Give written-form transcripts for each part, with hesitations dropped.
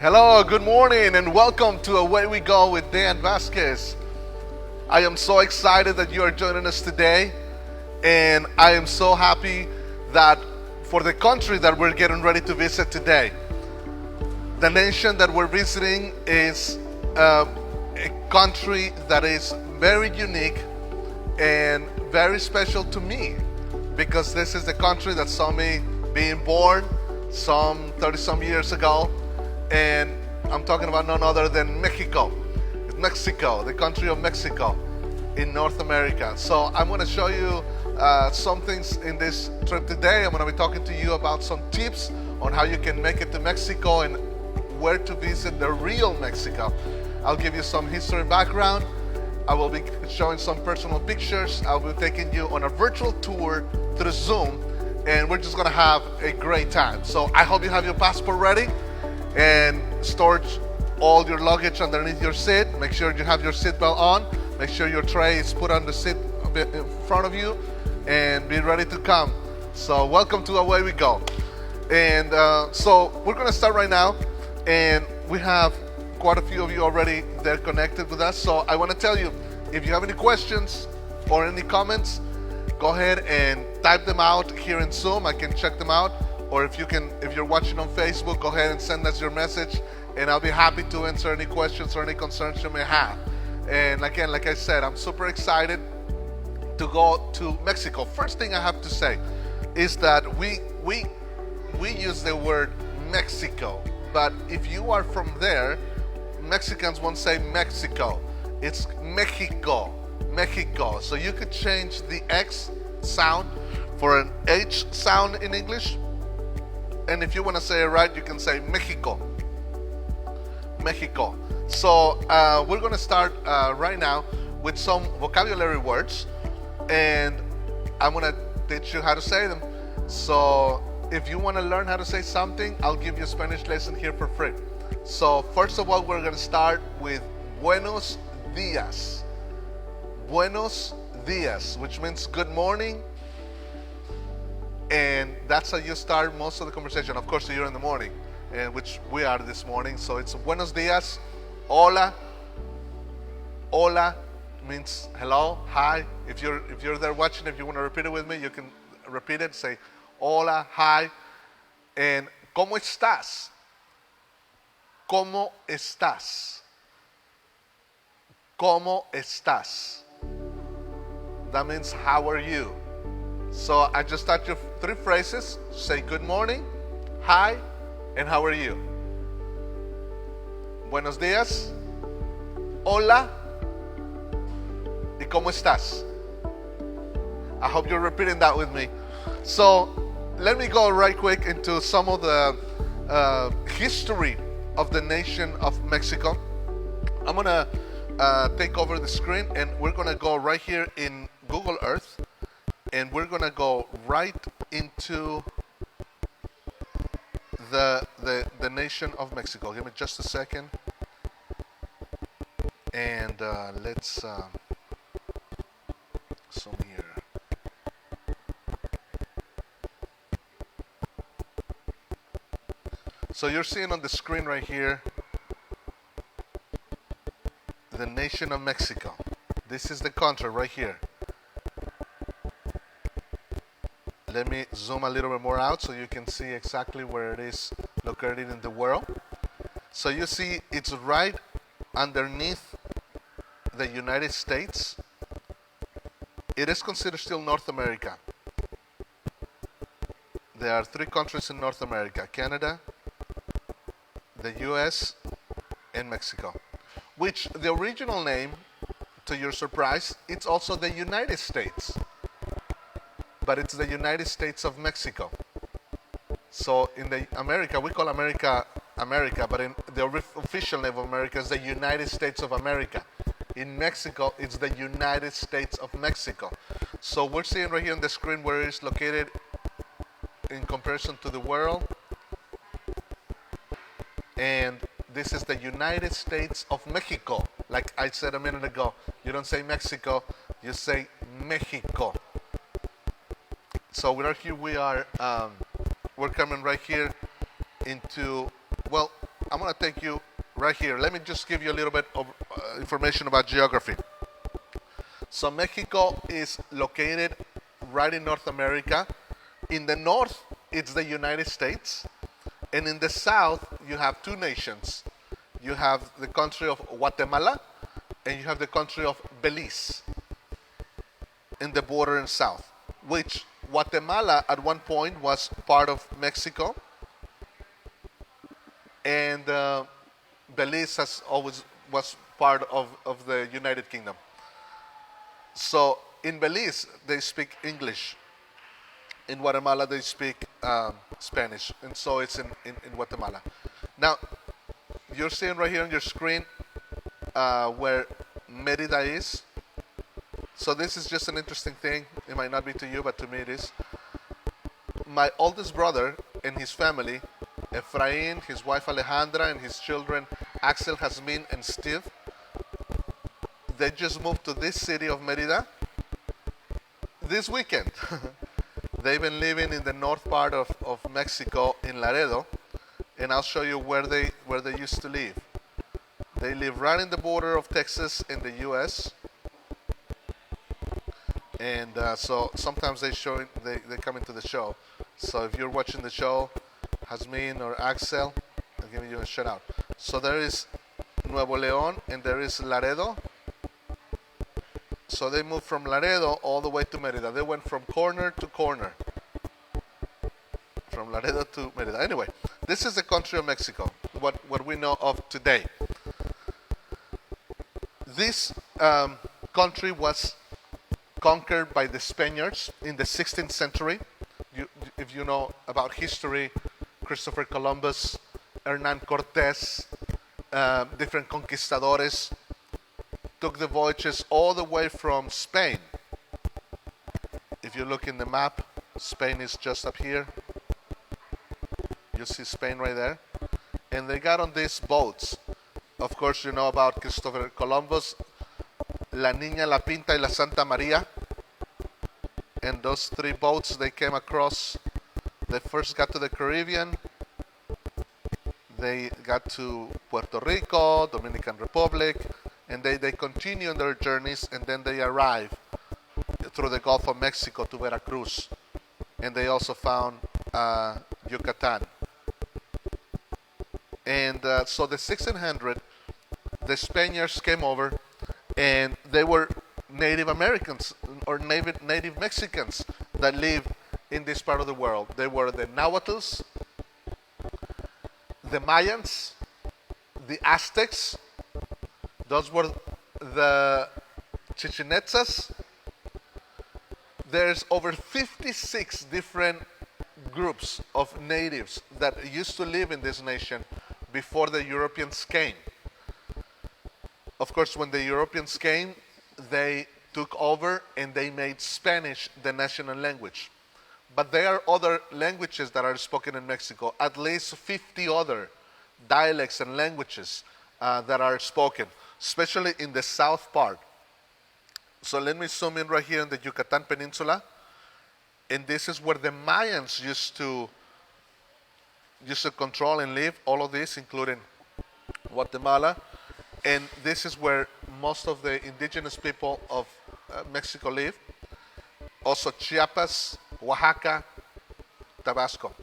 Hello, good morning, and welcome to Away We Go with Dan Vasquez. I am so excited that you are joining us today, and I am so happy that for the country that we're getting ready to visit today. The nation that we're visiting is a country that is very unique and very special to me because this is the country that saw me being born some 30 some years ago, and I'm talking about none other than Mexico. It's Mexico, the country of Mexico in North America. So I'm going to show you some things in this trip today. I'm going to be talking to you about some tips on how you can make it to Mexico and where to visit the real Mexico. I'll give you some history and background. I will be showing some personal pictures. I'll be taking you on a virtual tour through Zoom, and we're just going to have a great time. So I hope you have your passport ready and storage all your luggage underneath your seat. Make sure you have your seatbelt on. Make sure your tray is put on the seat in front of you, and be ready to come. So welcome to Away We Go. And so we're going to start right now, and we have quite a few of you already there connected with us. So I want to tell you, if you have any questions or any comments, go ahead and type them out here in Zoom. I can check them out. Or if you're watching on Facebook, go ahead and send us your message, and I'll be happy to answer any questions or any concerns you may have. And again, like I said, I'm super excited to go to Mexico. First thing I have to say is that we use the word Mexico, but if you are from there, Mexicans won't say Mexico. It's Mexico, Mexico. So you could change the X sound for an H sound in English. And if you want to say it right, you can say Mexico. Mexico. So we're going to start right now with some vocabulary words, and I'm going to teach you how to say them. So if you want to learn how to say something, I'll give you a Spanish lesson here for free. So first of all, we're going to start with buenos dias. Buenos dias, which means good morning. And that's how you start most of the conversation. Of course, you're in the morning, which we are this morning. So it's buenos dias, hola. Hola means hello, hi. If you're there watching, if you want to repeat it with me, you can repeat it. Say hola, hi. And ¿cómo estás? ¿Cómo estás? ¿Cómo estás? That means how are you? So I just taught you three phrases. Say good morning, hi, and how are you? Buenos días, hola, y cómo estás? I hope you're repeating that with me. So let me go right quick into some of the history of the nation of Mexico. I'm going to take over the screen, and we're going to go right here in Google Earth. And we're going to go right into the nation of Mexico. Give me just a second. And let's zoom here. So you're seeing on the screen right here the nation of Mexico. This is the country right here. Let me zoom a little bit more out so you can see exactly where it is located in the world. So you see it's right underneath the United States. It is considered still North America. There are three countries in North America: Canada, the US, and Mexico. Which the original name, to your surprise, it's also the United States. But it's the United States of Mexico. So in the America, we call America, but in the official name of America is the United States of America. In Mexico, it's the United States of Mexico. So we're seeing right here on the screen where it is located in comparison to the world. And this is the United States of Mexico. Like I said a minute ago, you don't say Mexico, you say Mexico. So we're coming right here into, well, I'm gonna take you right here. Let me just give you a little bit of information about geography. So Mexico is located right in North America. In the north, it's the United States, and in the south, you have two nations. You have the country of Guatemala, and you have the country of Belize in the border in south, which Guatemala at one point was part of Mexico, and Belize has always was part of the United Kingdom. So in Belize, they speak English. In Guatemala, they speak Spanish. And so it's in Guatemala. Now, you're seeing right here on your screen where Merida is. So this is just an interesting thing. It might not be to you, but to me it is. My oldest brother and his family, Efrain, his wife Alejandra, and his children, Axel, Jasmine, and Steve, they just moved to this city of Merida this weekend. They've been living in the north part of Mexico in Laredo, and I'll show you where they used to live. They live right in the border of Texas and the U.S. And so sometimes they come into the show. So if you're watching the show, Jasmine or Axel, I'm giving you a shout out. So there is Nuevo León and there is Laredo. So they moved from Laredo all the way to Merida. They went from corner to corner. From Laredo to Merida. Anyway, this is the country of Mexico, what we know of today. This country was conquered by the Spaniards in the 16th century. If you know about history, Christopher Columbus, Hernan Cortés, different conquistadores took the voyages all the way from Spain. If you look in the map, Spain is just up here. You see Spain right there. And they got on these boats. Of course, you know about Christopher Columbus, La Niña, La Pinta, y La Santa Maria. And those three boats they came across. They first got to the Caribbean. They got to Puerto Rico, Dominican Republic, and they continue on their journeys, and then they arrive through the Gulf of Mexico to Veracruz. And they also found Yucatan. And so the 1600, the Spaniards came over, and they were Native Americans or native Mexicans that lived in this part of the world. They were the Nahuatls, the Mayans, the Aztecs. Those were the Chichen Itzas. There's over 56 different groups of natives that used to live in this nation before the Europeans came. Of course, when the Europeans came, they took over and they made Spanish the national language. But there are other languages that are spoken in Mexico, at least 50 other dialects and languages that are spoken, especially in the south part. So let me zoom in right here in the Yucatan Peninsula. And this is where the Mayans used to control and live, all of this, including Guatemala. And this is where most of the indigenous people of Mexico live. Also Chiapas, Oaxaca, Tabasco.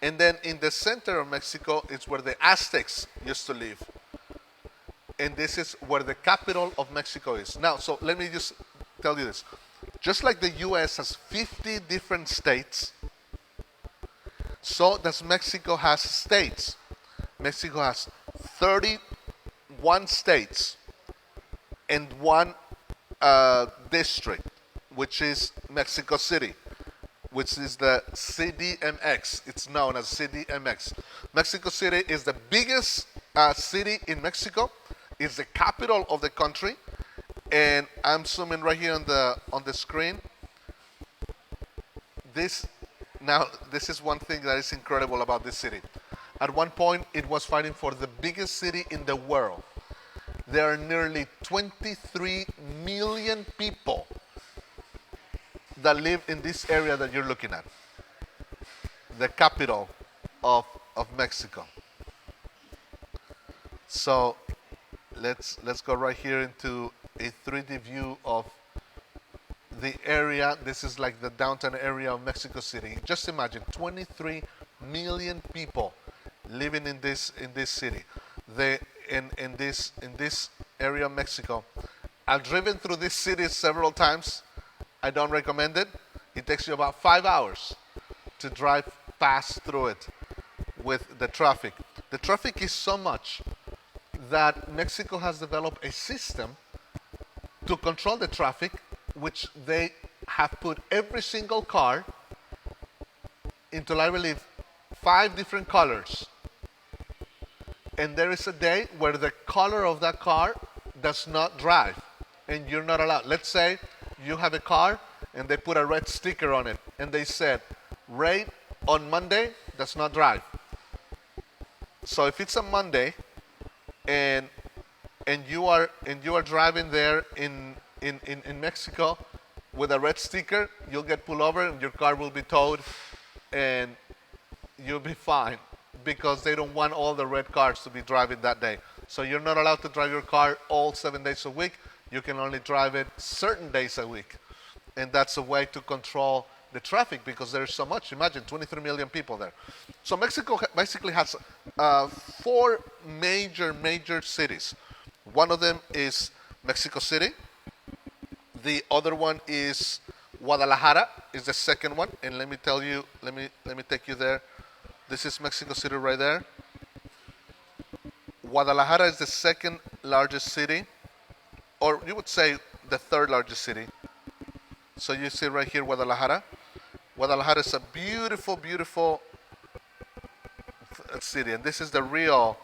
And then in the center of Mexico is where the Aztecs used to live. And this is where the capital of Mexico is. Now, so let me just tell you this. Just like the U.S. has 50 different states, so does Mexico has states. Mexico has 31 states and one district, which is Mexico City, which is the CDMX. It's known as CDMX. Mexico City is the biggest city in Mexico. It's the capital of the country. And I'm zooming right here on the screen. This is one thing that is incredible about this city. At one point, it was fighting for the biggest city in the world. There are nearly 23 million people that live in this area that you're looking at, the capital of Mexico. So let's go right here into a 3D view of the area. This is like the downtown area of Mexico City. Just imagine 23 million people living in this city. They in this area of Mexico. I've driven through this city several times. I don't recommend it. It takes you about 5 hours to drive fast through it with the traffic. The traffic is so much that Mexico has developed a system to control the traffic, which they have put every single car into, I believe, 5 different colors. And there is a day where the color of that car does not drive, and you're not allowed. Let's say you have a car and they put a red sticker on it, and they said, "Red on Monday does not drive." So if it's a Monday, and you are driving there in Mexico with a red sticker, you'll get pulled over and your car will be towed, and you'll be fine because they don't want all the red cars to be driving that day. So you're not allowed to drive your car all 7 days a week. You can only drive it certain days a week, and that's a way to control the traffic because there's so much. Imagine 23 million people there. So Mexico basically has 4 major cities. One of them is Mexico City. The other one is Guadalajara, is the second one. And let me tell you, let me take you there. This is Mexico City right there. Guadalajara is the second largest city, or you would say the third largest city. So you see right here Guadalajara. Guadalajara is a beautiful, beautiful city, and this is the real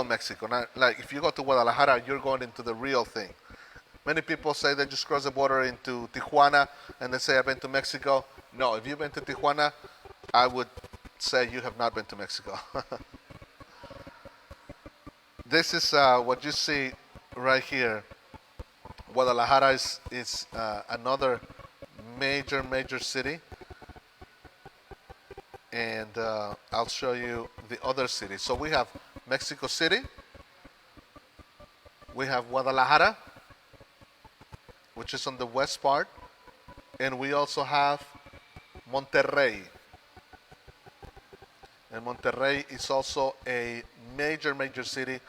Mexico. Now, like if you go to Guadalajara, you're going into the real thing. Many people say they just cross the border into Tijuana and they say, I've been to Mexico. No, if you've been to Tijuana, I would say you have not been to Mexico. This is what you see right here. Guadalajara is another major city. And I'll show you the other cities. So we have Mexico City. We have Guadalajara, which is on the west part. And we also have Monterrey. And Monterrey is also a major city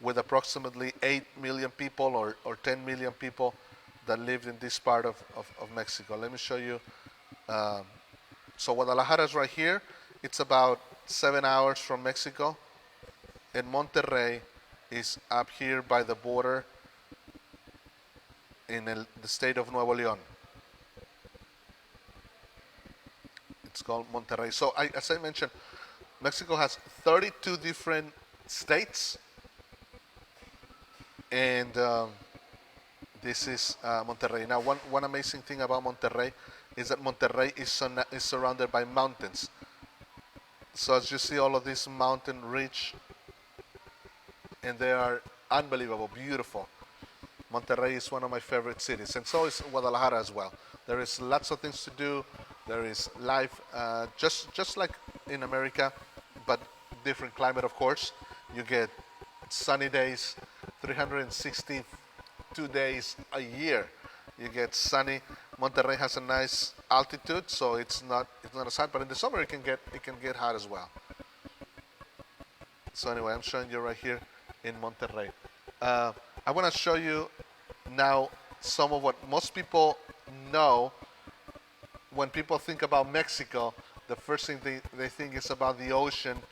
with approximately 8 million people or 10 million people that live in this part of Mexico. Let me show you. So Guadalajara is right here. It's about 7 hours from Mexico. And Monterrey is up here by the border in the state of Nuevo León. It's called Monterrey. So as I mentioned, Mexico has 32 different states. And this is Monterrey. Now, one amazing thing about Monterrey is that Monterrey is surrounded by mountains. So as you see all of this mountain ridge, and they are unbelievable, beautiful. Monterrey is one of my favorite cities, and so is Guadalajara as well. There is lots of things to do. There is life, just like in America, but different climate, of course. You get sunny days, 362 days a year. You get sunny. Monterrey has a nice altitude, so it's not as hot. But in the summer, it can get hot as well. So anyway, I'm showing you right here in Monterrey. I want to show you now some of what most people know. When people think about Mexico, the first thing they think is about the ocean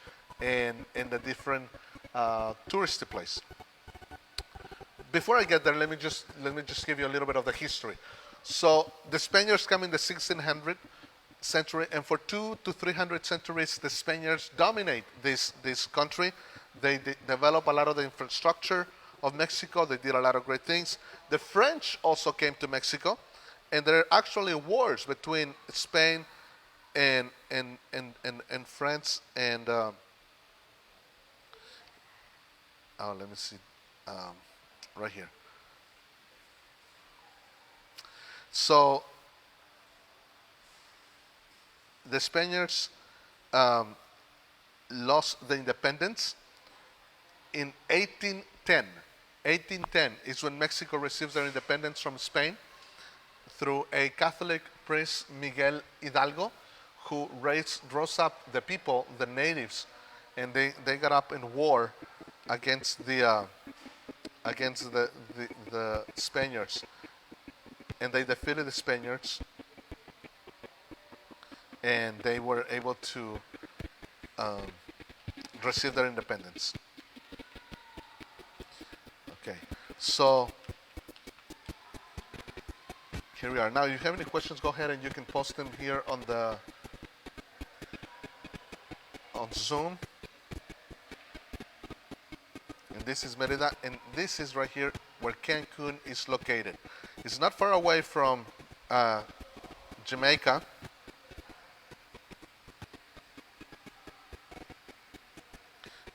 and the different touristy place. Before I get there, let me just give you a little bit of the history. So the Spaniards come in the 1600th century, and for 200 to 300 centuries, the Spaniards dominate this country. They develop a lot of the infrastructure of Mexico. They did a lot of great things. The French also came to Mexico, and there are actually wars between Spain and France and let me see, right here. So the Spaniards lost the independence in 1810. 1810 is when Mexico receives their independence from Spain through a Catholic priest, Miguel Hidalgo, who rose up the people, the natives, and they got up in war against the Spaniards, and they defeated the Spaniards, and they were able to receive their independence. Okay, so here we are. Now, if you have any questions, go ahead and you can post them here on Zoom. And this is Merida, and this is right here where Cancun is located. It's not far away from Jamaica.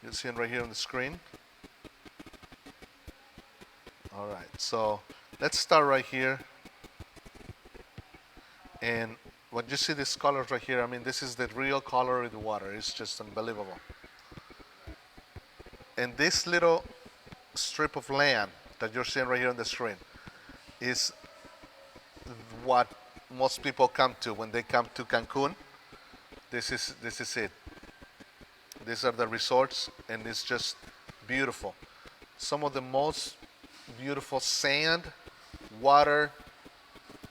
You'll see it right here on the screen. All right, so let's start right here. And when you see these colors right here, I mean, this is the real color of the water. It's just unbelievable. And this little strip of land that you're seeing right here on the screen is what most people come to when they come to Cancun. This is it. These are the resorts, and it's just beautiful. Some of the most beautiful sand, water,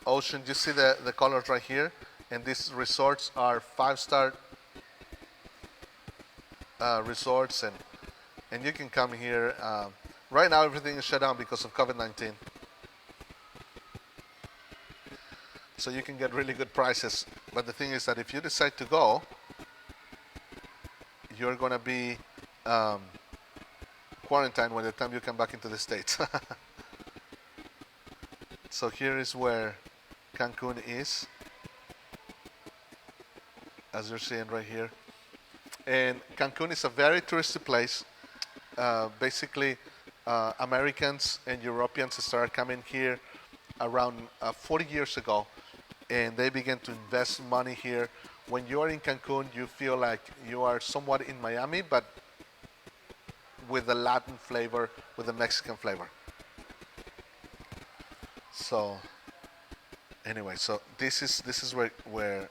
ocean. You see the colors right here, and these resorts are 5-star resorts, and you can come here. Right now, everything is shut down because of COVID-19, so you can get really good prices. But the thing is that if you decide to go, you're going to be quarantined by the time you come back into the States. So here is where Cancun is, as you're seeing right here. And Cancun is a very touristy place. Basically, Americans and Europeans started coming here around 40 years ago, and they began to invest money here. When you are in Cancun, you feel like you are somewhat in Miami, but with the Latin flavor, with the Mexican flavor. So anyway, so this is where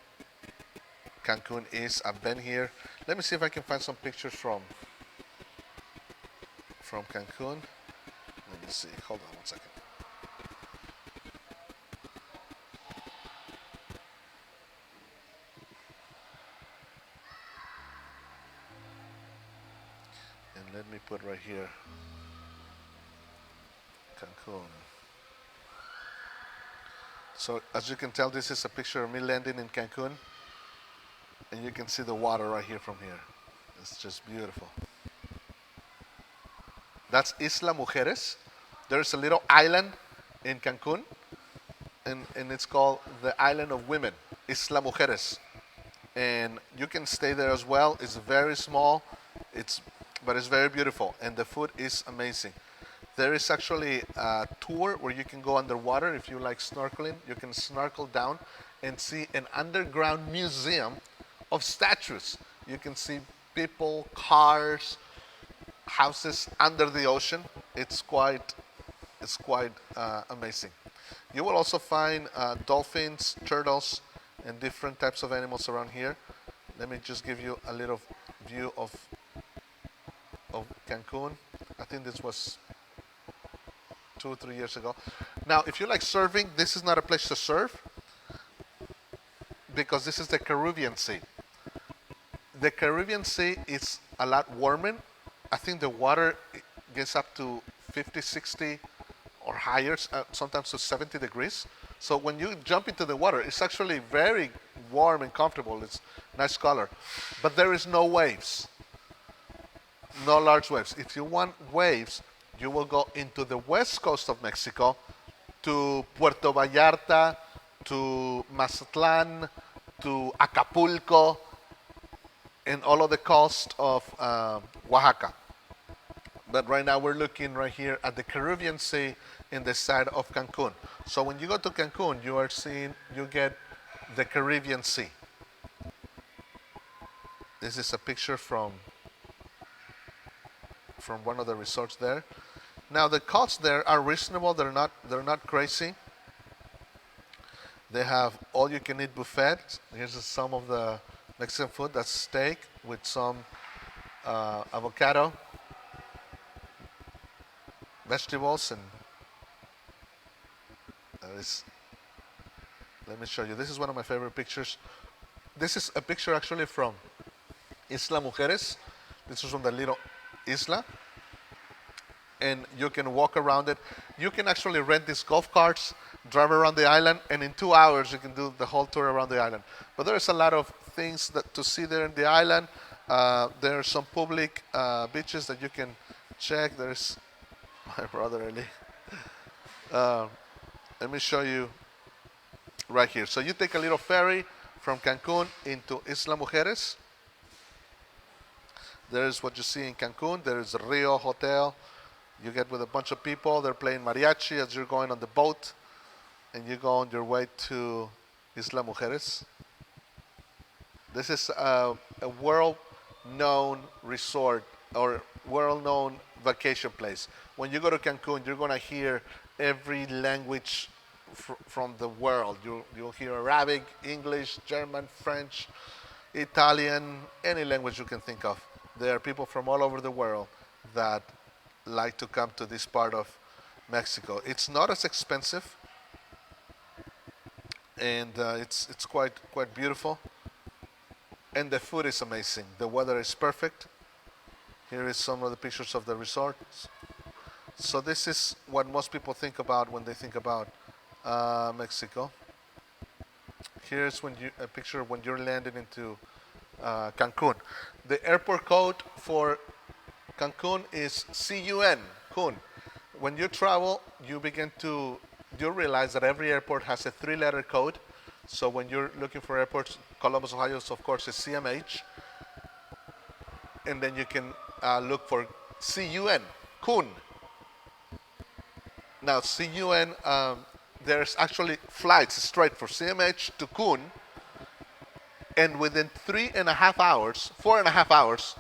Cancun is. I've been here. Let me see if I can find some pictures from Cancun. Let me see. Hold on one second. And let me put right here Cancun. So as you can tell, this is a picture of me landing in Cancun, and you can see the water right here from here. It's just beautiful. That's Isla Mujeres. There's a little island in Cancun, and it's called the Island of Women, Isla Mujeres. And you can stay there as well. It's very small, but it's very beautiful, and the food is amazing. There is actually a tour where you can go underwater. If you like snorkeling, you can snorkel down and see an underground museum of statues. You can see people, cars, houses under the ocean. It's quite amazing. You will also find dolphins, turtles, and different types of animals around here. Let me just give you a little view of Cancun. I think this was 2 or 3 years ago. Now, if you like surfing, this is not a place to surf because this is the Caribbean Sea. The Caribbean Sea is a lot warmer. I think the water gets up to 50, 60 or higher, sometimes to 70 degrees. So when you jump into the water, it's actually very warm and comfortable. It's nice color. But there is no waves. No large waves. If you want waves, you will go into the west coast of Mexico to Puerto Vallarta, to Mazatlan, to Acapulco, and all of the coast of Oaxaca. But right now we're looking right here at the Caribbean Sea in the side of Cancun. So when you go to Cancun, you get the Caribbean Sea. This is a picture from from one of the resorts there. Now the costs there are reasonable. They're not crazy. They have all-you-can-eat buffet. Here's some of the Mexican food. That's steak with some avocado, vegetables, and this. Let me show you. This is one of my favorite pictures. This is a picture actually from Isla Mujeres. This is from the little isla, and you can walk around it. You can actually rent these golf carts, drive around the island, and in 2 hours you can do the whole tour around the island. But there's a lot of things to see there in the island. There are some public beaches that you can check. There's my brother Eli. Let me show you right here. So you take a little ferry from Cancun into Isla Mujeres. There's what you see in Cancun. There's Rio Hotel. You get with a bunch of people. They're playing mariachi as you're going on the boat. And you go on your way to Isla Mujeres. This is a world-known resort or world-known vacation place. When you go to Cancun, you're going to hear every language from the world. You'll hear Arabic, English, German, French, Italian, any language you can think of. There are people from all over the world that like to come to this part of Mexico. It's not as expensive, and it's quite beautiful. And the food is amazing. The weather is perfect. Here is some of the pictures of the resorts. So this is what most people think about when they think about Mexico. Here's a picture when you're landing into Cancun. The airport code for Cancun is CUN, Kun. When you travel, you realize that every airport has a 3-letter code. So when you're looking for airports, Columbus, Ohio, of course, is CMH. And then you can look for CUN, Kun. Now, CUN, there's actually flights straight for CMH to Kun. And within 4.5 hours,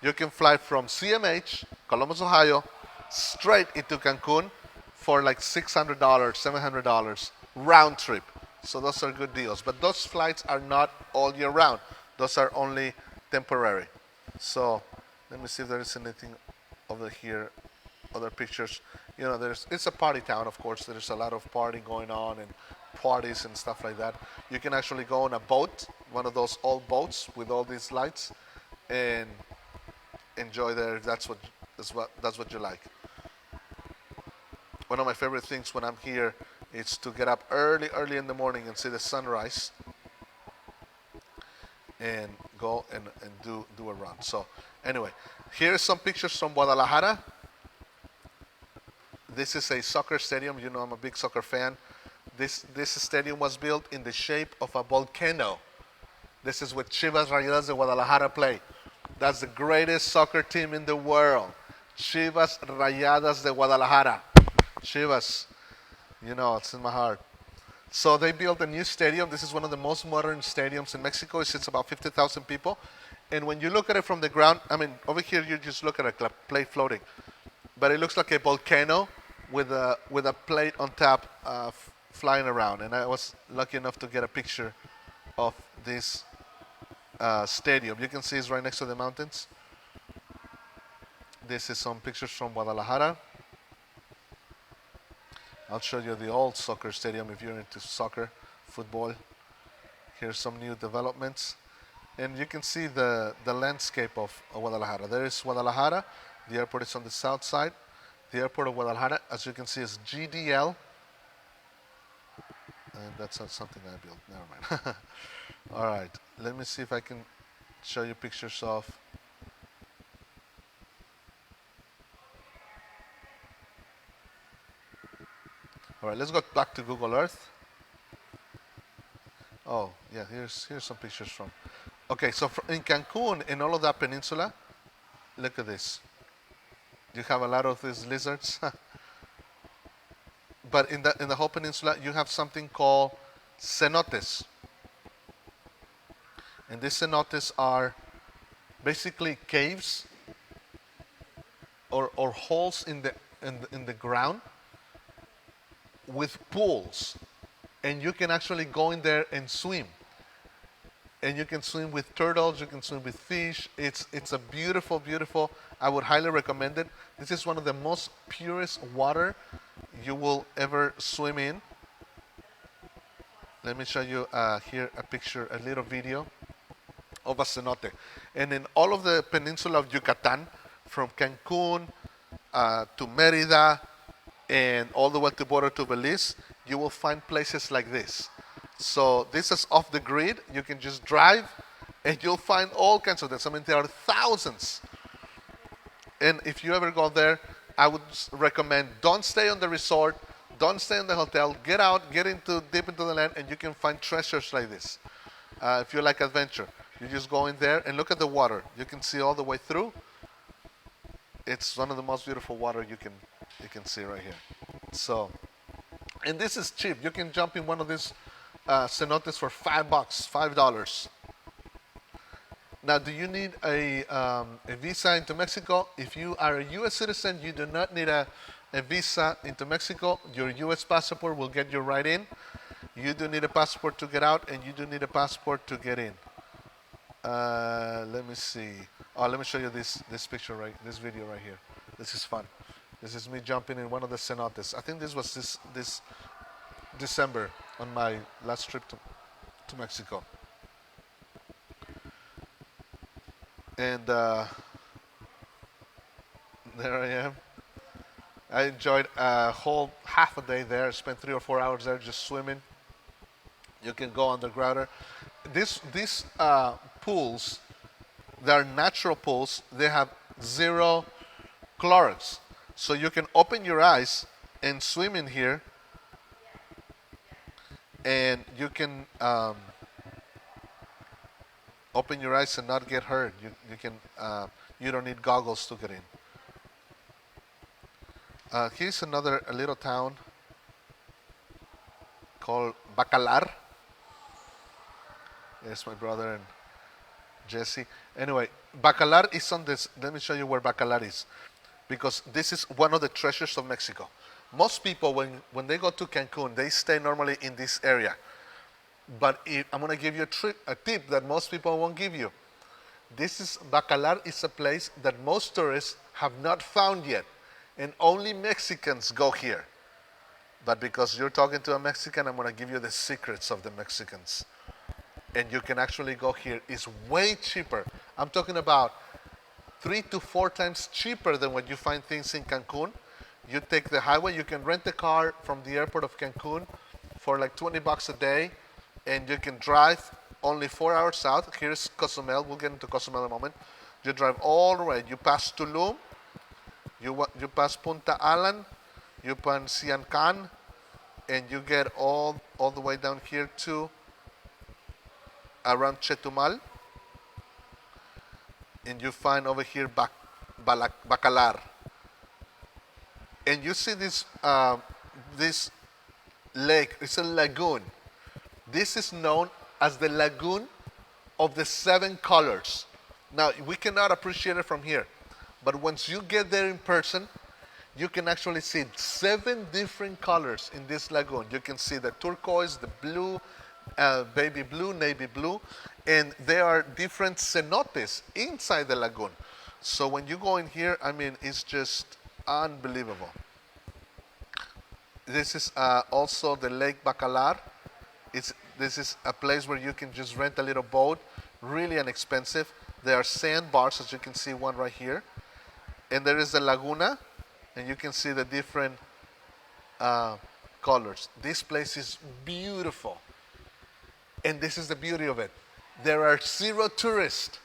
you can fly from CMH, Columbus, Ohio, straight into Cancun for like $600, $700 round trip. So those are good deals. But those flights are not all year round. Those are only temporary. So let me see if there is anything over here, other pictures. You know, it's a party town, of course. There's a lot of party going on and parties and stuff like that. You can actually go on a boat, one of those old boats with all these lights, and enjoy there. That's what you like. One of my favorite things when I'm here is to get up early in the morning and see the sunrise, and go and do a run. So anyway, here are some pictures from Guadalajara. This is a soccer stadium. You know I'm a big soccer fan. This stadium was built in the shape of a volcano. This is what Chivas Rayadas de Guadalajara play. That's the greatest soccer team in the world. Chivas Rayadas de Guadalajara. Chivas, you know, it's in my heart. So they built a new stadium. This is one of the most modern stadiums in Mexico. It sits about 50,000 people. And when you look at it from the ground, I mean, over here you just look at a plate floating. But it looks like a volcano with a plate on top flying around. And I was lucky enough to get a picture of this stadium. You can see it's right next to the mountains. This is some pictures from Guadalajara. I'll show you the old soccer stadium if you're into soccer, football. Here's some new developments. And you can see the landscape of Guadalajara. There is Guadalajara. The airport is on the south side. The airport of Guadalajara, as you can see, is GDL. And that's not something I built. Never mind. All right. Let me see if I can show you pictures of. All right. Let's go back to Google Earth. Oh, yeah. Here's some pictures from. Okay. So in Cancun, in all of that peninsula, look at this. You have a lot of these lizards. But in the whole peninsula, you have something called cenotes. And these cenotes are basically caves or holes in the ground with pools, and you can actually go in there and swim. And you can swim with turtles, you can swim with fish. It's a beautiful, beautiful. I would highly recommend it. This is one of the most purest water you will ever swim in. Let me show you here a picture, a little video of a cenote. And in all of the peninsula of Yucatan, from Cancun to Merida, and all the way to border to Belize, you will find places like this. So this is off the grid. You can just drive, and you'll find all kinds of them. I mean, there are thousands. And if you ever go there, I would recommend don't stay on the resort, don't stay in the hotel. Get out, get into deep into the land, and you can find treasures like this. If you like adventure, you just go in there and look at the water. You can see all the way through. It's one of the most beautiful water you can see right here. So, and this is cheap. You can jump in one of these cenotes for $5, $5. Now, do you need a visa into Mexico? If you are a U.S. citizen, you do not need a visa into Mexico. Your U.S. passport will get you right in. You do need a passport to get out, and you do need a passport to get in. Let me see. Oh, let me show you this picture this video right here. This is fun. This is me jumping in one of the cenotes. I think this was this December on my last trip to Mexico. And there I am. I enjoyed a whole half a day there. I spent 3 or 4 hours there just swimming. You can go underground. These pools, they are natural pools. They have 0 Clorox. So you can open your eyes and swim in here, and you can open your eyes and not get hurt. You don't need goggles to get in. Here's a little town called Baccalar. There's my brother and Jesse. Anyway, Baccalar is on this. Let me show you where Baccalar is, because this is one of the treasures of Mexico. Most people, when they go to Cancun, they stay normally in this area. But I'm going to give you a tip that most people won't give you. Baccalar is a place that most tourists have not found yet, and only Mexicans go here. But because you're talking to a Mexican, I'm going to give you the secrets of the Mexicans. And you can actually go here. It's way cheaper. I'm talking about 3 to 4 times cheaper than what you find things in Cancun. You take the highway. You can rent a car from the airport of Cancun for like $20 a day, and you can drive only 4 hours south. Here's Cozumel. We'll get into Cozumel in a moment. You drive all the way. You pass Tulum. You pass Punta Alan. You pass Siancan, and you get all the way down here to around Chetumal, and you find over here Baccalar, and you see this lake. It's a lagoon. This is known as the Lagoon of the 7 colors. Now, we cannot appreciate it from here, but once you get there in person, you can actually see 7 different colors in this lagoon. You can see the turquoise, the blue, baby blue, navy blue, and there are different cenotes inside the lagoon. So when you go in here, I mean, it's just unbelievable. This is also the Lake Baccalar. This is a place where you can just rent a little boat, really inexpensive. There are sandbars, as you can see one right here. And there is the Laguna, and you can see the different colors. This place is beautiful. And this is the beauty of it. There are 0 tourists.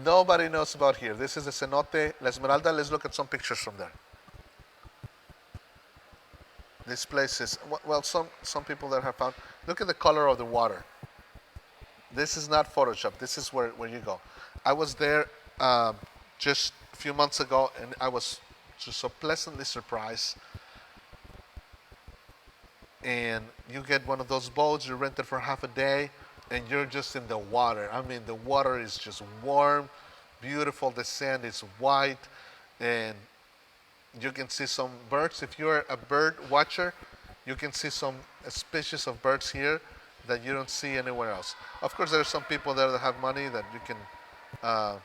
Nobody knows about here. This is the cenote La Esmeralda. Let's look at some pictures from there. This place is, well, some people that have found, look at the color of the water. This is not Photoshop. This is where you go. I was there just a few months ago, and I was just so pleasantly surprised. And you get one of those boats, you rent it for half a day, and you're just in the water. I mean, the water is just warm, beautiful. The sand is white. and you can see some birds. If you're a bird watcher, you can see some species of birds here that you don't see anywhere else. Of course, there are some people there that have money that you can, uh,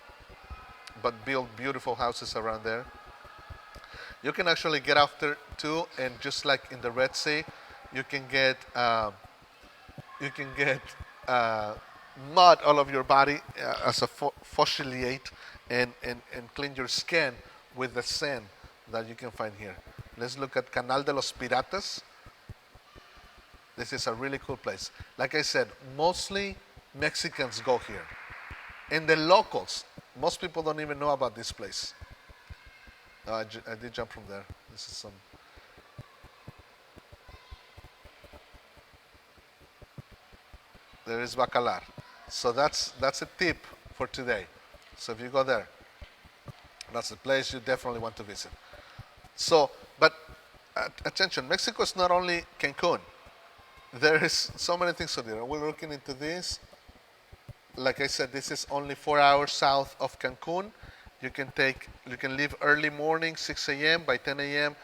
but build beautiful houses around there. You can actually get after too, and just like in the Red Sea, you can get you can get uh, mud all over your body as a foliate, and clean your skin with the sand that you can find here. Let's look at Canal De Los Pirates. This is a really cool place. Like I said, mostly Mexicans go here. And the locals, most people don't even know about this place. I did jump from there. This is some. There is Baccalar. So that's a tip for today. So if you go there, that's a place you definitely want to visit. So, but attention, Mexico is not only Cancun. There is so many things to do. We're looking into this. Like I said, this is only 4 hours south of Cancun. You can leave early morning, 6 a.m. By 10 a.m.,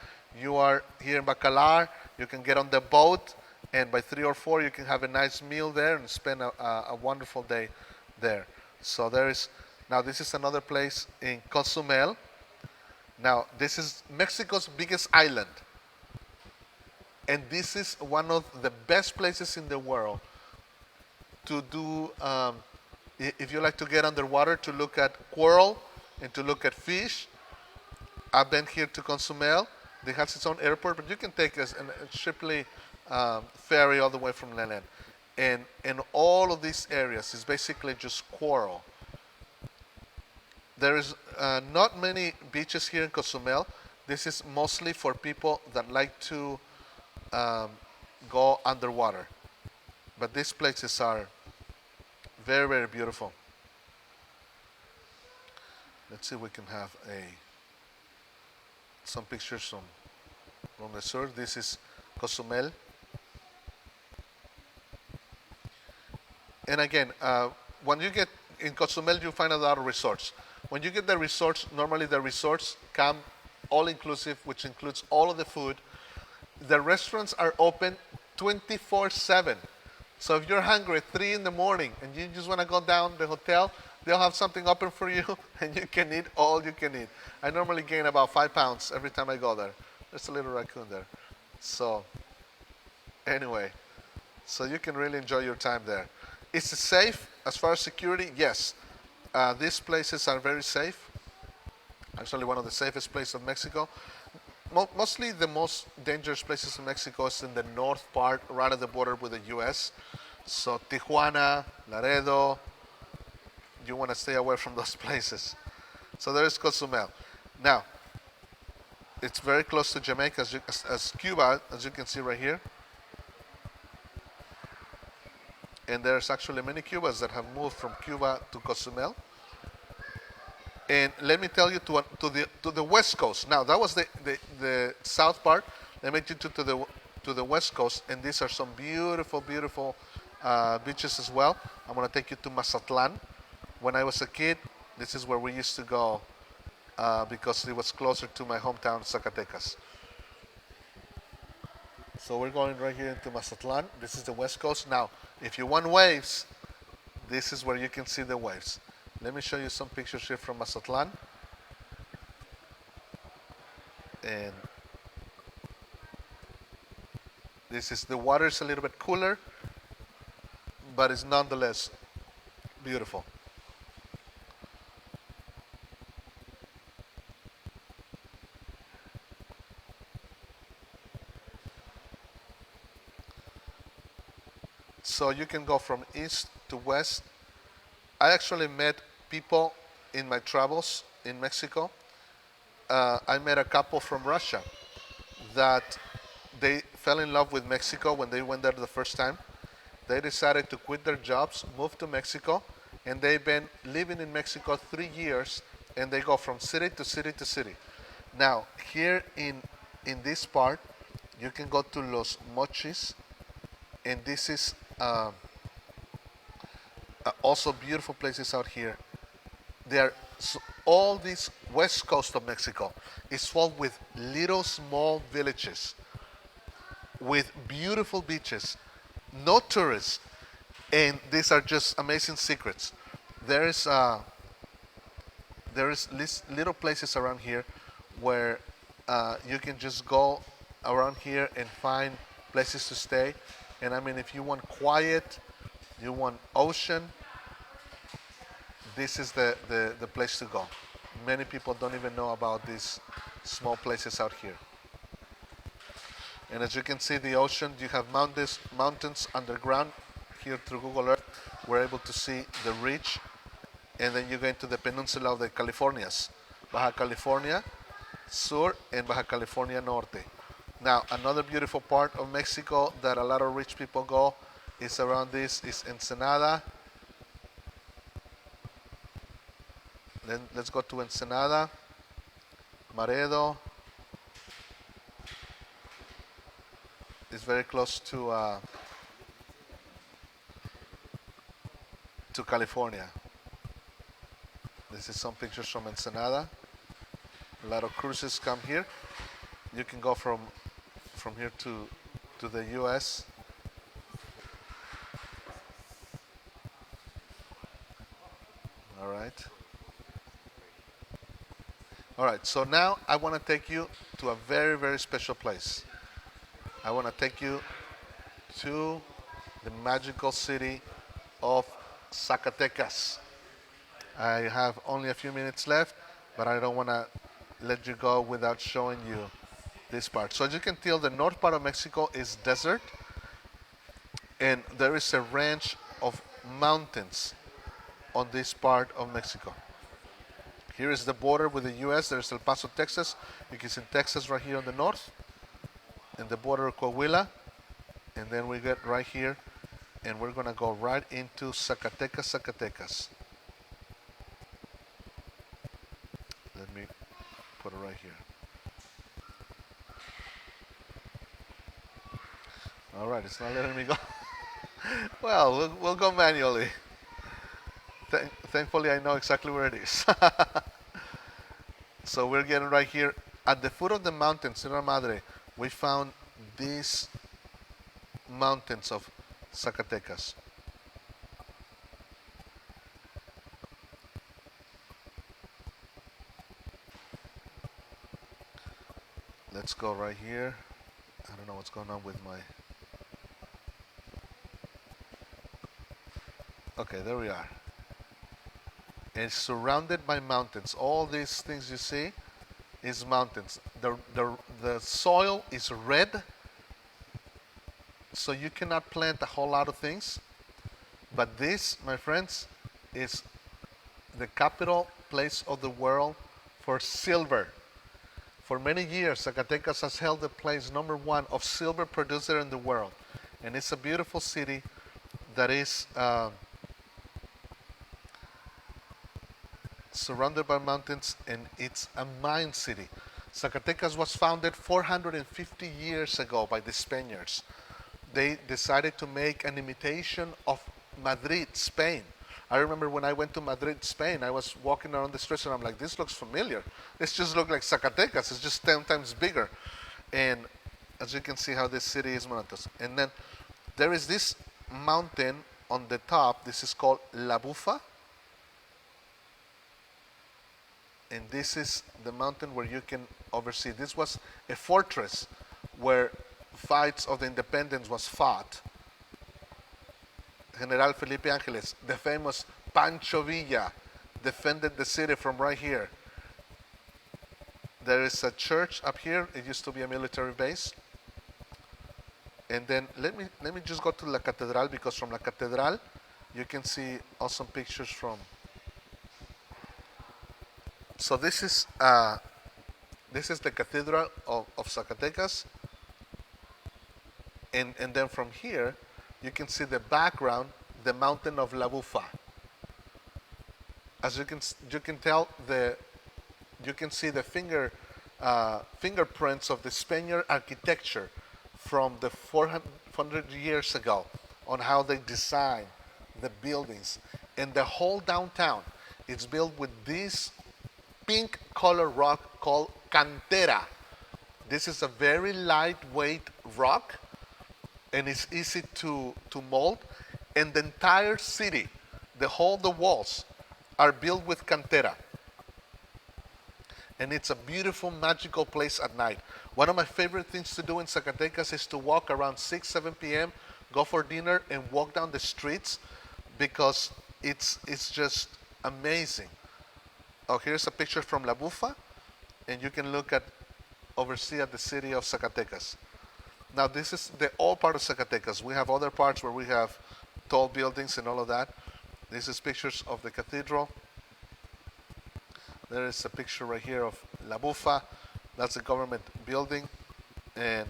you are here in Baccalar. You can get on the boat, and by 3 or 4, you can have a nice meal there and spend a wonderful day there. So now this is another place in Cozumel. Now, this is Mexico's biggest island. And this is one of the best places in the world to do, if you like to get underwater, to look at coral and to look at fish. I've been here to Cozumel. It has its own airport, but you can take a shipply ferry all the way from land. And all of these areas is basically just coral. There is not many beaches here in Cozumel. This is mostly for people that like to go underwater. But these places are very, very beautiful. Let's see if we can have some pictures from the sur. This is Cozumel. And again, when you get in Cozumel, you find a lot of resorts. When you get the resorts, normally the resorts come all inclusive, which includes all of the food. The restaurants are open 24/7. So if you're hungry at 3 in the morning and you just want to go down the hotel, they'll have something open for you and you can eat all you can eat. I normally gain about 5 pounds every time I go there. There's a little raccoon there. So anyway, so you can really enjoy your time there. Is it safe as far as security? Yes. These places are very safe. Actually, one of the safest places of Mexico. Mostly the most dangerous places in Mexico is in the north part, right at the border with the U.S. So Tijuana, Laredo, you want to stay away from those places. So there is Cozumel. Now, it's very close to Jamaica, as Cuba, as you can see right here. And there's actually many Cubans that have moved from Cuba to Cozumel. And let me tell you to the west coast. Now that was the south part. Let me take you to the west coast, and these are some beautiful, beautiful beaches as well. I'm gonna take you to Mazatlan. When I was a kid, this is where we used to go because it was closer to my hometown, Zacatecas. So we're going right here into Mazatlan. This is the west coast. Now, if you want waves, this is where you can see the waves. Let me show you some pictures here from Mazatlan. And this is, the water is a little bit cooler, but it's nonetheless beautiful. So you can go from east to west. I actually met people in my travels in Mexico. I met a couple from Russia that they fell in love with Mexico when they went there the first time. They decided to quit their jobs, move to Mexico, and they've been living in Mexico 3 years, and they go from city to city to city. Now, here in this part, you can go to Los Mochis, and this is also beautiful places out here. They are So all this west coast of Mexico is full with little small villages with beautiful beaches, no tourists, and these are just amazing secrets. There is little places around here where you can just go around here and find places to stay. And I mean, if you want quiet, you want ocean, this is the place to go. Many people don't even know about these small places out here. And as you can see, the ocean, you have mountains underground. Here through Google Earth, we're able to see the ridge, and then you go into the peninsula of the Californias, Baja California Sur and Baja California Norte. Now, another beautiful part of Mexico that a lot of rich people go is around this is Ensenada. Then let's go to Ensenada, Maredo. It's very close to California. This is some pictures from Ensenada. A lot of cruises come here. You can go from here to the U.S. All right. All right. So now I want to take you to a very, very special place. I want to take you to the magical city of Zacatecas. I have only a few minutes left, but I don't want to let you go without showing you this part. So as you can tell, the north part of Mexico is desert, and there is a range of mountains on this part of Mexico. Here is the border with the U.S. There's El Paso, Texas. You can see Texas right here on the north, and the border of Coahuila, and then we get right here, and we're going to go right into Zacatecas, Zacatecas. Let me put it right here. All right, it's not letting me go. Well, we'll go manually. Thankfully, I know exactly where it is. So we're getting right here. At the foot of the mountain, Sierra Madre, we found these mountains of Zacatecas. Let's go right here. I don't know what's going on with my... Okay, there we are. It's surrounded by mountains. All these things you see is mountains. The soil is red, so you cannot plant a whole lot of things. But this, my friends, is the capital place of the world for silver. For many years, Zacatecas has held the place #1 of silver producer in the world. And it's a beautiful city that is surrounded by mountains, and it's a mine city. Zacatecas was founded 450 years ago by the Spaniards. They decided to make an imitation of Madrid, Spain. I remember when I went to Madrid, Spain, I was walking around the streets and I'm like, this looks familiar. This just looks like Zacatecas. It's just 10 times bigger. And as you can see how this city is mountainous. And then there is this mountain on the top. This is called La Bufa. And this is the mountain where you can oversee. This was a fortress where fights of the independence was fought. General Felipe Angeles, the famous Pancho Villa, defended the city from right here. There is a church up here. It used to be a military base. And then let me just go to La Catedral, because from La Catedral you can see awesome pictures from. So this is the Cathedral of Zacatecas, and then from here you can see the background, the mountain of La Bufa. As you can tell, you can see the fingerprints of the Spaniard architecture from the 400 years ago on how they designed the buildings and the whole downtown. It's built with this pink color rock called cantera. This is a very lightweight rock and it's easy to mold. And the entire city, the walls are built with cantera. And it's a beautiful, magical place at night. One of my favorite things to do in Zacatecas is to walk around 6, 7 p.m., go for dinner, and walk down the streets because it's just amazing. Oh, here's a picture from La Bufa, and you can look at oversee at the city of Zacatecas. Now, this is the old part of Zacatecas. We have other parts where we have tall buildings and all of that. This is pictures of the cathedral. There is a picture right here of La Bufa. That's the government building. And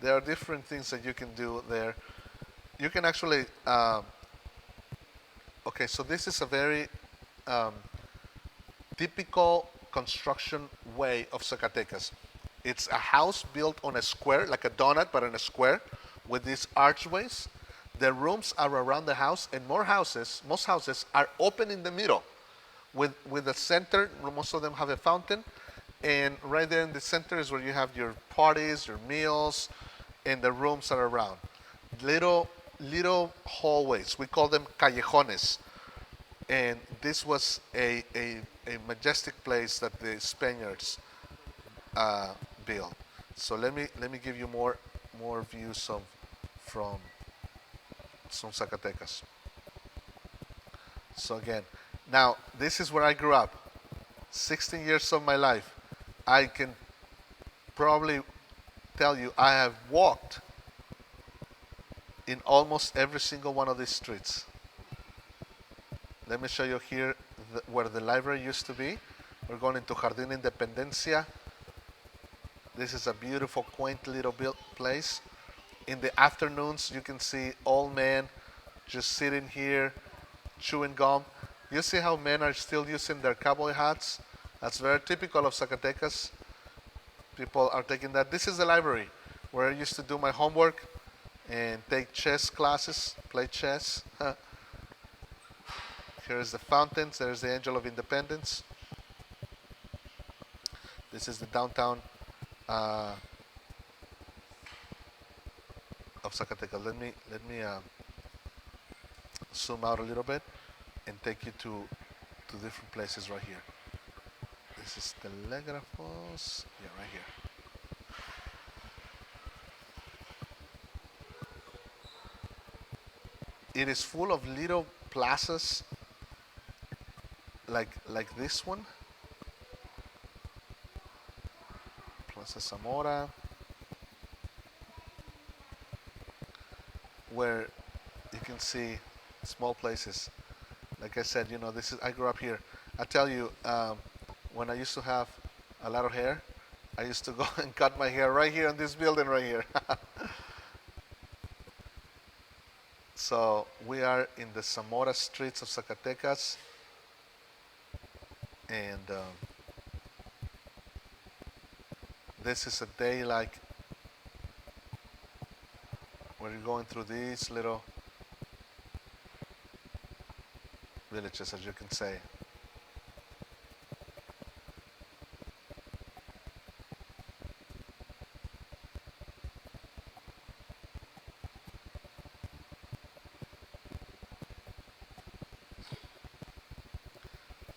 there are different things that you can do there. You can actually, okay, so this is a very um, typical construction way of Zacatecas. It's a house built on a square, like a donut, but on a square, with these archways. The rooms are around the house, and most houses are open in the middle with the center. Most of them have a fountain, and right there in the center is where you have your parties, your meals, and the rooms are around. Little hallways. We call them callejones. And this was a majestic place that the Spaniards built. So let me give you more views of from Zacatecas. So again, now this is where I grew up. 16 years of my life. I can probably tell you I have walked in almost every single one of these streets. Let me show you here where the library used to be. We're going into Jardín Independencia. This is a beautiful, quaint little built place. In the afternoons, you can see old men just sitting here, chewing gum. You see how men are still using their cowboy hats? That's very typical of Zacatecas. People are taking that. This is the library where I used to do my homework and take chess classes, play chess. Here is the fountains. There's the Angel of Independence. This is the downtown of Zacatecas. Let me zoom out a little bit and take you to different places right here. This is Telegrafos. Yeah, right here. It is full of little plazas like this one. Plaza Zamora, where you can see small places. Like I said, I grew up here. I tell you, when I used to have a lot of hair, I used to go and cut my hair right here in this building right here. So we are in the Zamora streets of Zacatecas, and this is a day like where you're going through these little villages, as you can say.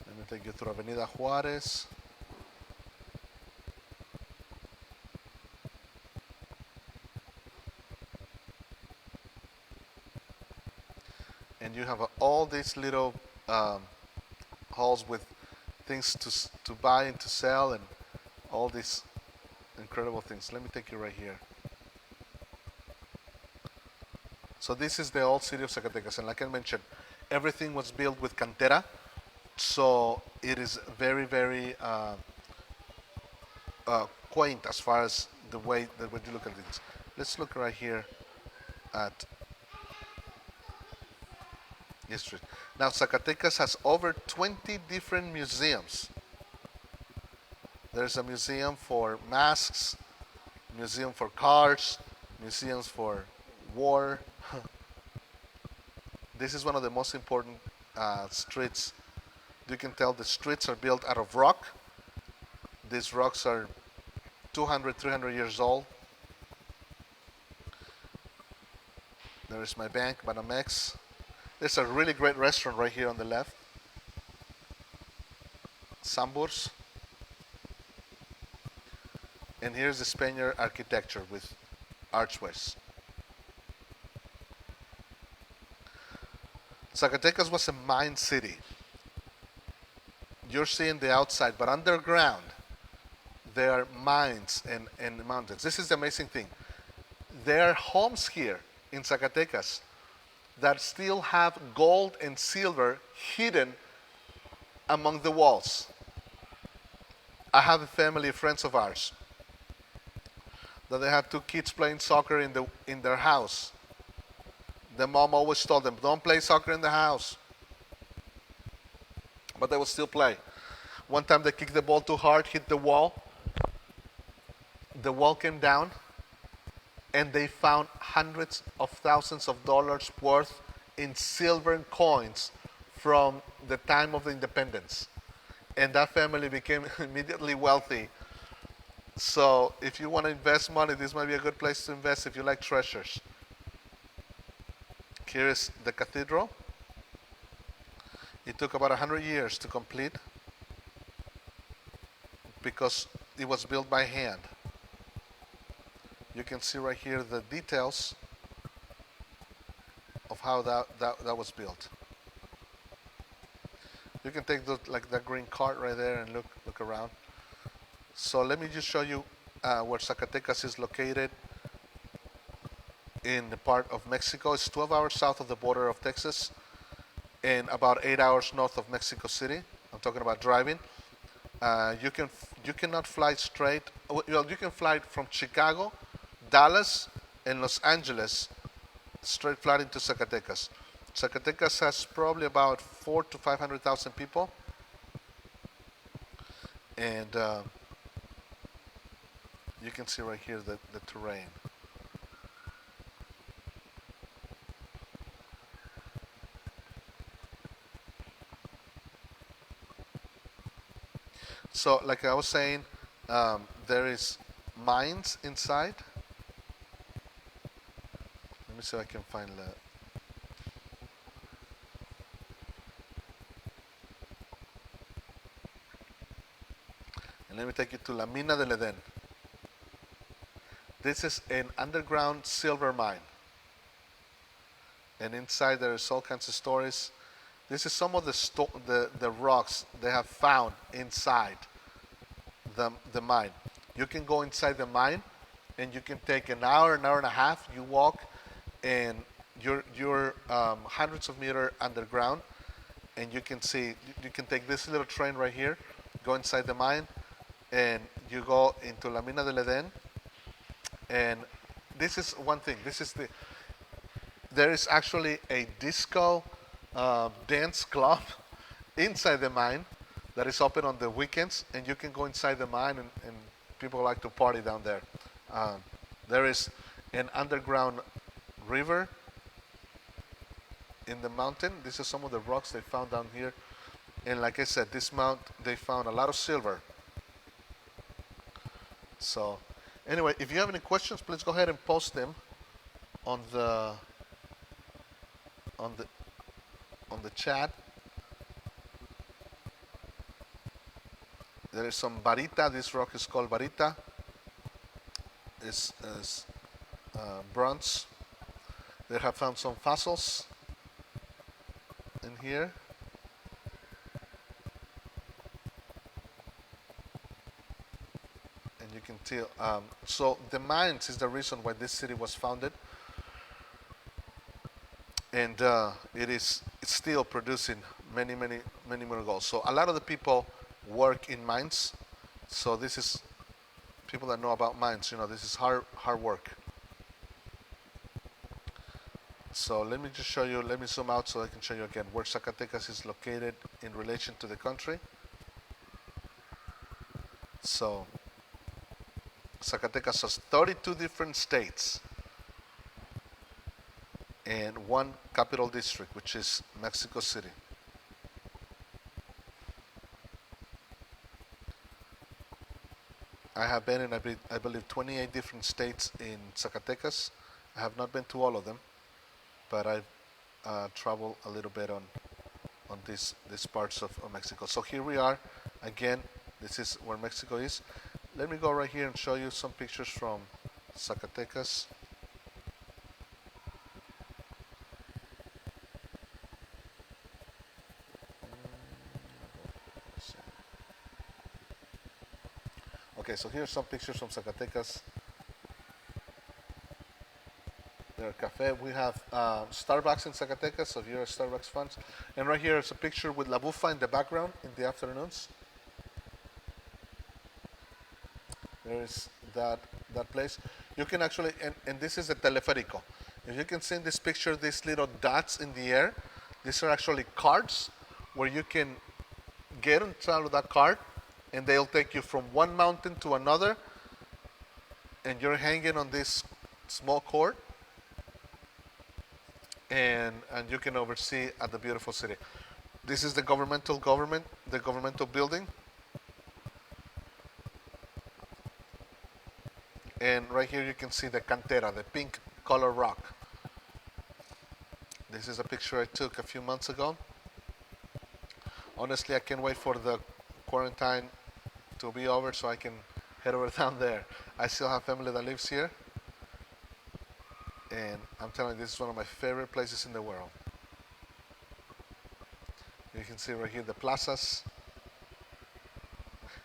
Let me take you through Avenida Juárez. And you have all these little halls with things to buy and to sell and all these incredible things. Let me take you right here. So this is the old city of Zacatecas, and like I mentioned, everything was built with cantera, so it is very, very quaint as far as the way that when you look at things. Let's look right here at history. Now, Zacatecas has over 20 different museums. There's a museum for masks, museum for cars, museums for war. This is one of the most important streets You can tell the streets are built out of rock. These rocks are 200, 300 years old. There is my bank, Banamex. There's a really great restaurant right here on the left. Samburs. And here's the Spaniard architecture with archways. Zacatecas was a mine city. You're seeing the outside, but underground there are mines and mountains. This is the amazing thing. There are homes here in Zacatecas that still have gold and silver hidden among the walls. I have a family, friends of ours, that they had two kids playing soccer in their house. The mom always told them, don't play soccer in the house. But they would still play. One time they kicked the ball too hard, hit the wall. The wall came down, and they found hundreds of thousands of dollars worth in silver coins from the time of the independence. And that family became immediately wealthy. So if you want to invest money, this might be a good place to invest if you like treasures. Here is the cathedral. It took about 100 years to complete because it was built by hand. You can see right here the details of how that was built. You can take like that green cart right there and look around. So let me just show you where Zacatecas is located in the part of Mexico. It's 12 hours south of the border of Texas and about 8 hours north of Mexico City. I'm talking about driving. You cannot fly straight. Well, you can fly from Chicago, Dallas, and Los Angeles straight flight into Zacatecas. Zacatecas has probably about 400,000 to 500,000 people, and you can see right here the terrain. So, like I was saying, there is mines inside. Let me see if I can find that. And let me take you to La Mina del Edén. This is an underground silver mine. And inside there is all kinds of stories. This is some of the rocks they have found inside the mine. You can go inside the mine and you can take an hour and a half. You walk and you're hundreds of meters underground, and you can see, you can take this little train right here, go inside the mine, and you go into La Mina del Edén. And this is one thing. There is actually a disco dance club inside the mine that is open on the weekends, and you can go inside the mine, and people like to party down there. There is an underground river in the mountain. This is some of the rocks they found down here, and like I said, this mount they found a lot of silver. So anyway, if you have any questions, please go ahead and post them on the chat. There is some barita. This rock is called barita. It's bronze. They have found some fossils in here. And you can tell. So the mines is the reason why this city was founded. And it's still producing many more gold. So a lot of the people work in mines. So this is people that know about mines. You know, this is hard work. So let me just show you. Let me zoom out so I can show you again where Zacatecas is located in relation to the country. So Zacatecas has 32 different states and one capital district, which is Mexico City. I have been in, I believe, 28 different states in Zacatecas. I have not been to all of them, but I've traveled a little bit on these parts of Mexico. So here we are again. This is where Mexico is. Let me go right here and show you some pictures from Zacatecas. Okay, so here's some pictures from Zacatecas. Their cafe. We have Starbucks in Zacatecas, so here are Starbucks fans. And right here is a picture with La Bufa in the background in the afternoons. There is that place. You can actually, and this is the teleférico. If you can see in this picture, these little dots in the air, these are actually carts where you can get inside of that cart, and they'll take you from one mountain to another, and you're hanging on this small cord, and you can oversee at the beautiful city. This is the governmental building. And right here you can see the cantera, the pink color rock. This is a picture I took a few months ago. Honestly, I can't wait for the quarantine to be over so I can head over down there. I still have family that lives here. And I'm telling you, this is one of my favorite places in the world. You can see right here the plazas.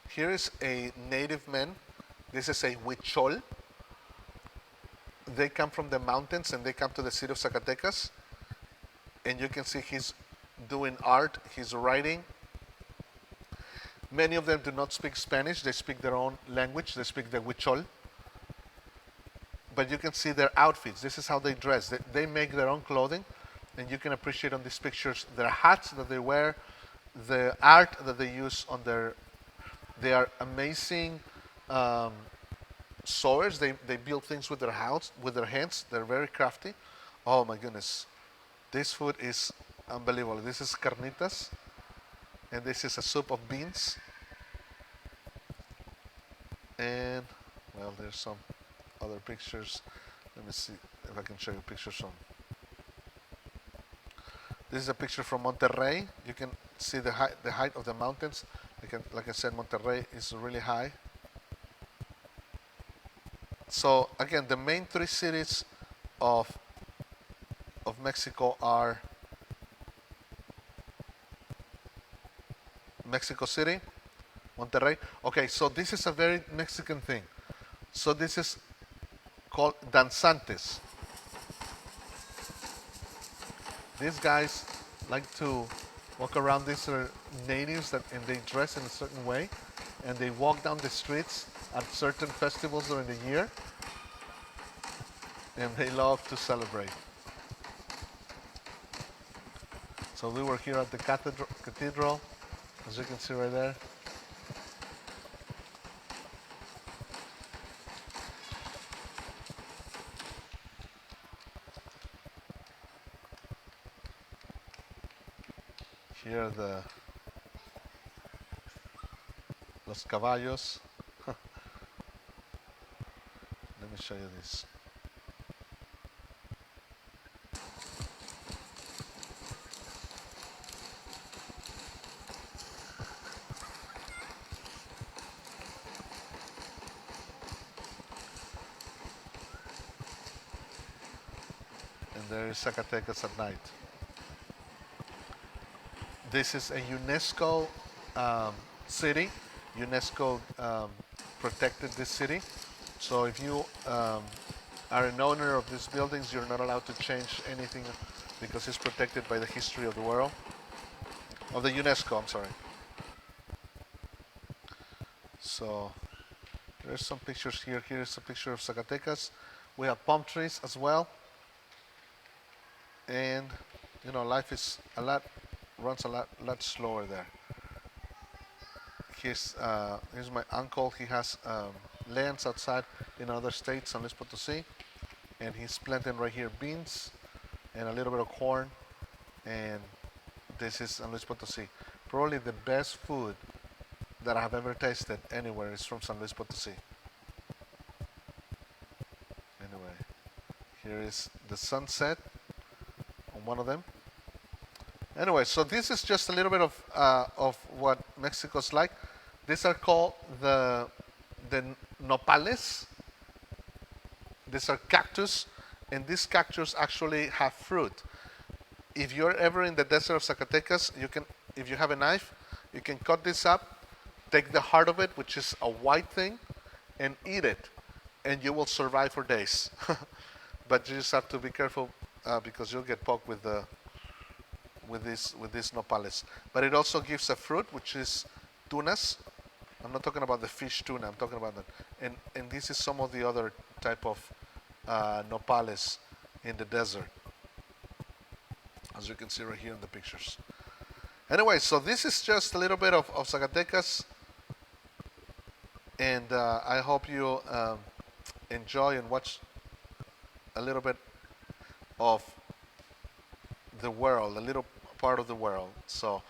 Here is a native man. This is a huichol. They come from the mountains and they come to the city of Zacatecas. And you can see he's doing art, he's writing. Many of them do not speak Spanish, they speak their own language, they speak the huichol. But you can see their outfits. This is how they dress. They make their own clothing, and you can appreciate on these pictures their hats that they wear, the art that they use on their. They are amazing sewers. They build things with their hands. They're very crafty. Oh my goodness, this food is unbelievable. This is carnitas, and this is a soup of beans. And well, there's some other pictures. Let me see if I can show you pictures from. This is a picture from Monterrey. You can see the height of the mountains. Like I said, Monterrey is really high. So again, the main three cities of Mexico are Mexico City, Monterrey. Okay, so this is a very Mexican thing. So this is called danzantes. These guys like to walk around. These are natives and they dress in a certain way, and they walk down the streets at certain festivals during the year, and they love to celebrate. So we were here at the cathedral, as you can see right there. Here are los caballos. Let me show you this. And there is Zacatecas at night. This is a UNESCO city. UNESCO protected this city. So if you are an owner of these buildings, you're not allowed to change anything because it's protected by the history of the world. Of the UNESCO, I'm sorry. So there's some pictures here. Here's a picture of Zacatecas. We have palm trees as well. And you know, life is runs a lot slower there. Here's my uncle. He has lands outside in other states, San Luis Potosí, and he's planting right here beans and a little bit of corn. And this is San Luis Potosí. Probably the best food that I have ever tasted anywhere is from San Luis Potosí. Anyway, here is the sunset on one of them. Anyway, so this is just a little bit of what Mexico's like. These are called the nopales. These are cactus, and these cactus actually have fruit. If you're ever in the desert of Zacatecas, you can, if you have a knife, you can cut this up, take the heart of it, which is a white thing, and eat it, and you will survive for days. But you just have to be careful because you'll get poked with these nopales. But it also gives a fruit, which is tunas. I'm not talking about the fish tuna. I'm talking about that. And this is some of the other type of nopales in the desert, as you can see right here in the pictures. Anyway, so this is just a little bit of Zacatecas, and I hope you enjoy and watch a little bit of the world, a little part of the world. So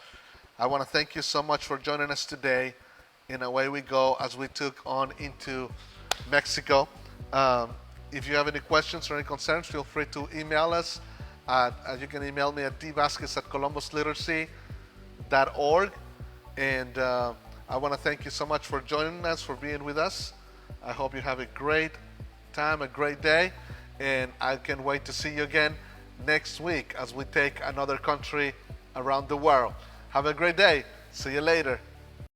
I want to thank you so much for joining us today in Away We Go as we took on into Mexico. If you have any questions or any concerns, feel free to email us. You can email me at dvasquez@columbusliteracy.org. And I want to thank you so much for joining us, for being with us. I hope you have a great time, a great day, and I can't wait to see you again next week as we take another country around the world. Have a great day. See you later.